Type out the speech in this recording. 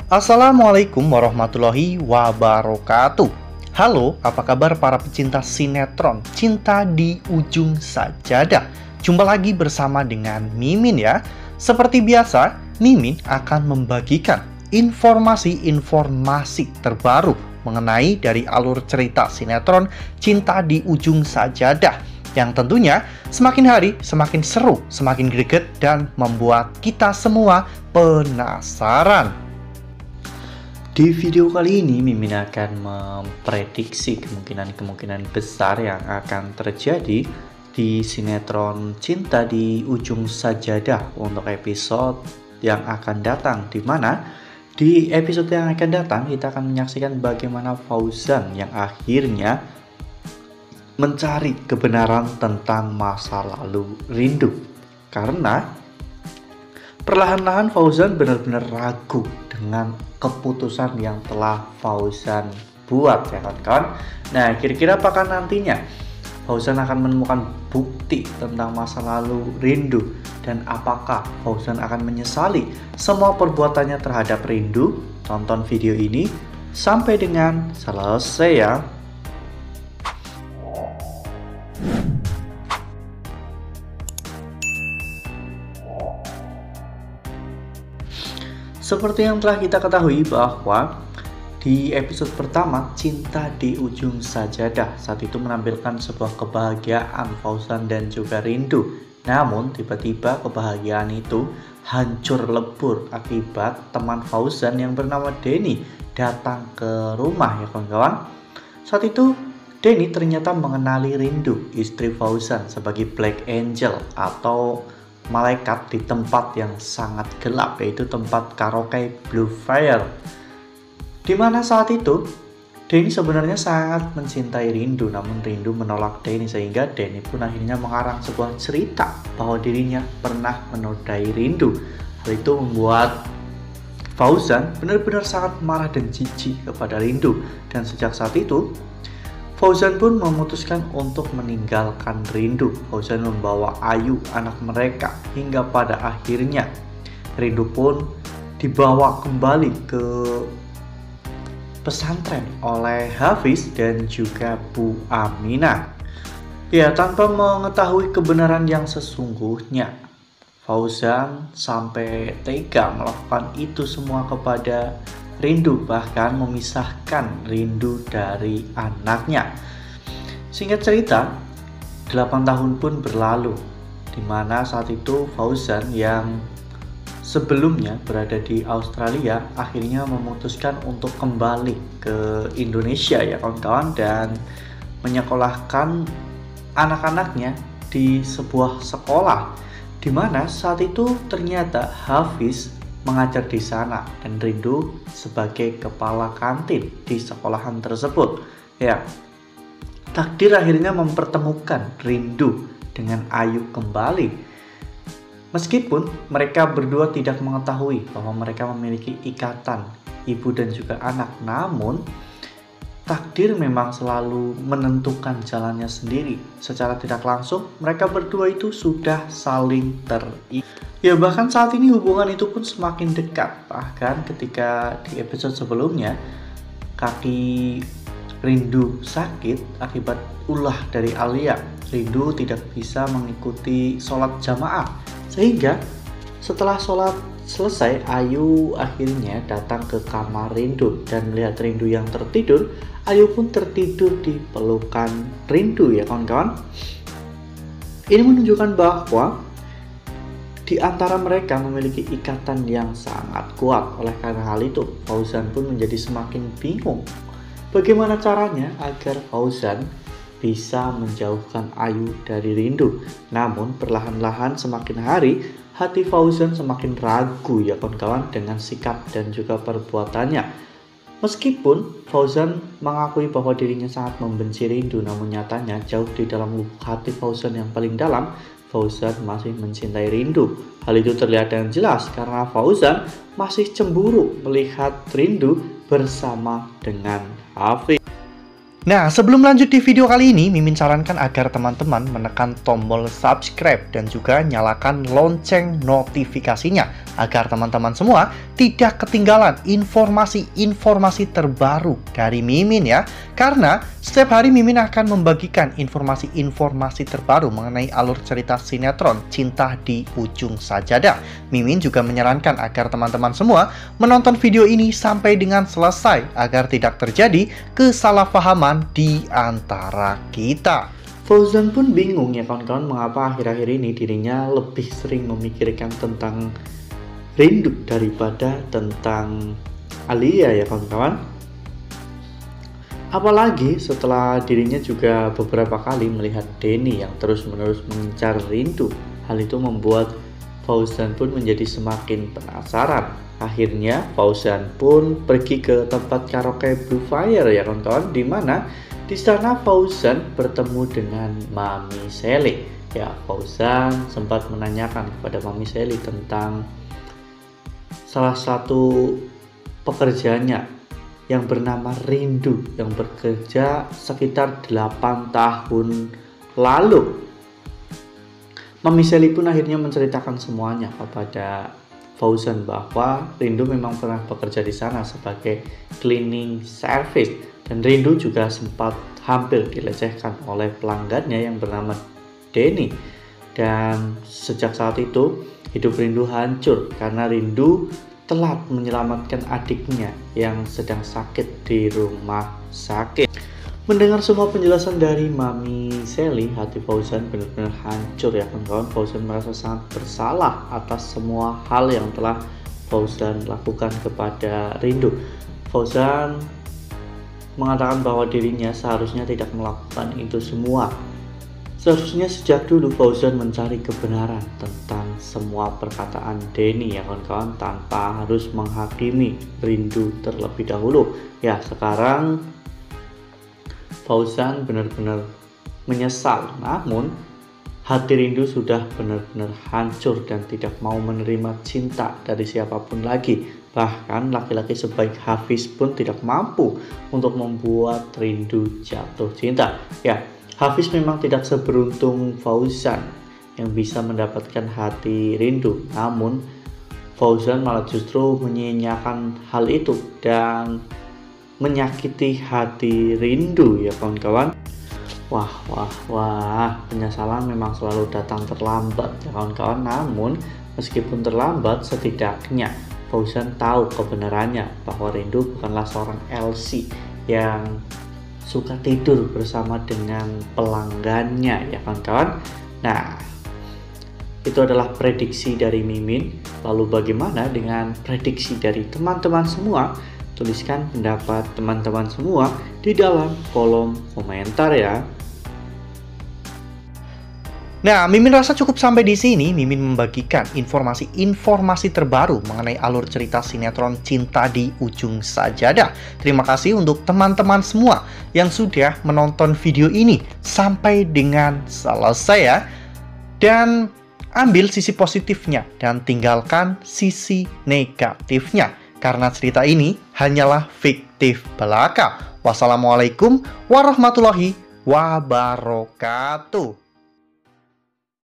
Assalamualaikum warahmatullahi wabarakatuh. Halo, apa kabar para pecinta sinetron Cinta di Ujung Sajadah? Jumpa lagi bersama dengan Mimin ya. Seperti biasa, Mimin akan membagikan informasi-informasi terbaru mengenai dari alur cerita sinetron Cinta di Ujung Sajadah, yang tentunya semakin hari semakin seru, semakin greget, dan membuat kita semua penasaran. Di video kali ini, Mimin akan memprediksi kemungkinan-kemungkinan besar yang akan terjadi di sinetron Cinta di Ujung Sajadah untuk episode yang akan datang, di mana di episode yang akan datang kita akan menyaksikan bagaimana Fauzan yang akhirnya mencari kebenaran tentang masa lalu Rindu. Karena perlahan-lahan Fauzan benar-benar ragu dengan keputusan yang telah Fauzan buat ya kawan-kawan. Nah, kira-kira apakah nantinya Fauzan akan menemukan bukti tentang masa lalu Rindu, dan apakah Fauzan akan menyesali semua perbuatannya terhadap Rindu? Tonton video ini sampai dengan selesai ya. Seperti yang telah kita ketahui bahwa di episode pertama Cinta di Ujung Sajadah saat itu menampilkan sebuah kebahagiaan Fauzan dan juga Rindu. Namun tiba-tiba kebahagiaan itu hancur lebur akibat teman Fauzan yang bernama Denny datang ke rumah ya kawan-kawan. Saat itu Denny ternyata mengenali Rindu, istri Fauzan, sebagai Black Angel atau malaikat di tempat yang sangat gelap, yaitu tempat karaoke Blue Fire. Dimana saat itu Denny sebenarnya sangat mencintai Rindu, namun Rindu menolak Denny, sehingga Denny pun akhirnya mengarang sebuah cerita bahwa dirinya pernah menodai Rindu. Hal itu membuat Fauzan benar-benar sangat marah dan jijik kepada Rindu, dan sejak saat itu Fauzan pun memutuskan untuk meninggalkan Rindu. Fauzan membawa Ayu, anak mereka, hingga pada akhirnya Rindu pun dibawa kembali ke pesantren oleh Hafiz dan juga Bu Aminah. Ya, tanpa mengetahui kebenaran yang sesungguhnya, Fauzan sampai tega melakukan itu semua kepada Rindu, bahkan memisahkan Rindu dari anaknya. Singkat cerita, 8 tahun pun berlalu, dimana saat itu Fauzan yang sebelumnya berada di Australia akhirnya memutuskan untuk kembali ke Indonesia ya kawan-kawan, dan menyekolahkan anak-anaknya di sebuah sekolah, dimana saat itu ternyata Hafiz mengajar di sana dan Rindu sebagai kepala kantin di sekolahan tersebut. Ya, takdir akhirnya mempertemukan Rindu dengan Ayu kembali. Meskipun mereka berdua tidak mengetahui bahwa mereka memiliki ikatan ibu dan juga anak, namun takdir memang selalu menentukan jalannya sendiri. Secara tidak langsung mereka berdua itu sudah saling terikat. Ya, bahkan saat ini hubungan itu pun semakin dekat. Bahkan ketika di episode sebelumnya kaki Rindu sakit akibat ulah dari Alia, Rindu tidak bisa mengikuti sholat jamaah, sehingga setelah sholat selesai Ayu akhirnya datang ke kamar Rindu dan melihat Rindu yang tertidur. Ayu pun tertidur di pelukan Rindu ya kawan-kawan. Ini menunjukkan bahwa di antara mereka memiliki ikatan yang sangat kuat. Oleh karena hal itu, Fauzan pun menjadi semakin bingung bagaimana caranya agar Fauzan bisa menjauhkan Ayu dari Rindu. Namun perlahan-lahan semakin hari hati Fauzan semakin ragu ya kawan-kawan dengan sikap dan juga perbuatannya. Meskipun Fauzan mengakui bahwa dirinya sangat membenci Rindu, namun nyatanya jauh di dalam lubuk hati Fauzan yang paling dalam, Fauzan masih mencintai Rindu. Hal itu terlihat dengan jelas karena Fauzan masih cemburu melihat Rindu bersama dengan Hafiz. Nah, sebelum lanjut di video kali ini, Mimin sarankan agar teman-teman menekan tombol subscribe dan juga nyalakan lonceng notifikasinya agar teman-teman semua tidak ketinggalan informasi-informasi terbaru dari Mimin ya. Karena setiap hari Mimin akan membagikan informasi-informasi terbaru mengenai alur cerita sinetron Cinta di Ujung Sajadah. Mimin juga menyarankan agar teman-teman semua menonton video ini sampai dengan selesai agar tidak terjadi kesalahpahaman di antara kita. Fauzan pun bingung ya kawan-kawan, mengapa akhir-akhir ini dirinya lebih sering memikirkan tentang Rindu daripada tentang Alia ya kawan-kawan. Apalagi setelah dirinya juga beberapa kali melihat Denny yang terus-menerus mengincar Rindu. Hal itu membuat Fauzan pun menjadi semakin penasaran. Akhirnya Fauzan pun pergi ke tempat karaoke Blue Fire ya kawan-kawan, di mana di sana Fauzan bertemu dengan Mami Sally. Ya, Fauzan sempat menanyakan kepada Mami Sally tentang salah satu pekerjaannya yang bernama Rindu yang bekerja sekitar 8 tahun lalu. Mami Sally pun akhirnya menceritakan semuanya kepada Fauzan bahwa Rindu memang pernah bekerja di sana sebagai cleaning service dan Rindu juga sempat hampir dilecehkan oleh pelanggannya yang bernama Denny. Dan sejak saat itu hidup Rindu hancur karena Rindu telat menyelamatkan adiknya yang sedang sakit di rumah sakit. Mendengar semua penjelasan dari Mami Sally, hati Fauzan benar-benar hancur ya kawan-kawan. Fauzan merasa sangat bersalah atas semua hal yang telah Fauzan lakukan kepada Rindu. Fauzan mengatakan bahwa dirinya seharusnya tidak melakukan itu semua. Seharusnya sejak dulu Fauzan mencari kebenaran tentang semua perkataan Denny ya kawan-kawan, tanpa harus menghakimi Rindu terlebih dahulu. Ya, sekarang Fauzan benar-benar menyesal, namun hati Rindu sudah benar-benar hancur dan tidak mau menerima cinta dari siapapun lagi. Bahkan laki-laki sebaik Hafiz pun tidak mampu untuk membuat Rindu jatuh cinta. Ya, Hafiz memang tidak seberuntung Fauzan yang bisa mendapatkan hati Rindu, namun Fauzan malah justru menyia-nyiakan hal itu dan menyakiti hati Rindu ya kawan-kawan. Wah, penyesalan memang selalu datang terlambat ya kawan-kawan. Namun meskipun terlambat, setidaknya Fauzan tahu kebenarannya bahwa Rindu bukanlah seorang LC yang suka tidur bersama dengan pelanggannya ya kawan-kawan. Nah, itu adalah prediksi dari Mimin. Lalu bagaimana dengan prediksi dari teman-teman semua? Tuliskan pendapat teman-teman semua di dalam kolom komentar ya. Nah, Mimin rasa cukup sampai di sini. Mimin membagikan informasi-informasi terbaru mengenai alur cerita sinetron Cinta di Ujung Sajadah. Terima kasih untuk teman-teman semua yang sudah menonton video ini sampai dengan selesai ya. Dan ambil sisi positifnya dan tinggalkan sisi negatifnya. Karena cerita ini hanyalah fiktif belaka. Wassalamualaikum warahmatullahi wabarakatuh.